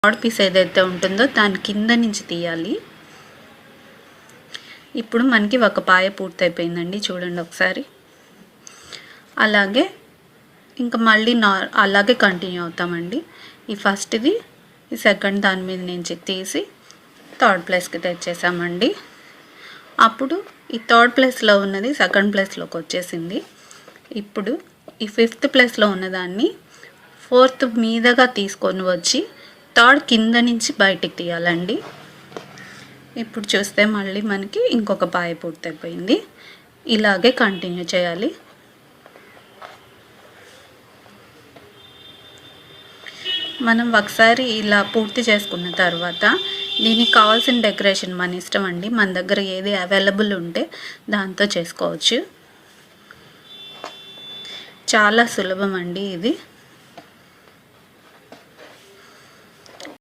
Third piece ఏదైతే ఉంటుందో దాని కింద నుంచి తీయాలి. ఇప్పుడు మనకి ఒక పాయ పూర్తయిపోయిందండి, చూడండి ఒకసారి. అలాగే ఇంకా మళ్ళీ అలాగే కంటిన్యూ అవుతామండి. ఈ ఫస్ట్ది ఈ సెకండ్ దాని మీద నుంచి తీసి థర్డ్ ప్లేస్కి తెచ్చేసామండి. అప్పుడు ఈ థర్డ్ ప్లేస్లో ఉన్నది సెకండ్ ప్లేస్లోకి వచ్చేసింది. ఇప్పుడు ఈ ఫిఫ్త్ ప్లేస్లో ఉన్నదాన్ని ఫోర్త్ మీదగా తీసుకొని వచ్చి థర్డ్ కింద నుంచి బయటికి తీయాలండి. ఇప్పుడు చూస్తే మళ్ళీ మనకి ఇంకొక పాయ పూర్తయిపోయింది. ఇలాగే కంటిన్యూ చేయాలి. మనం ఒకసారి ఇలా పూర్తి చేసుకున్న తర్వాత దీనికి కావాల్సిన డెకరేషన్ మన ఇష్టం అండి. మన దగ్గర ఏది అవైలబుల్ ఉంటే దాంతో చేసుకోవచ్చు. చాలా సులభం అండి ఇది.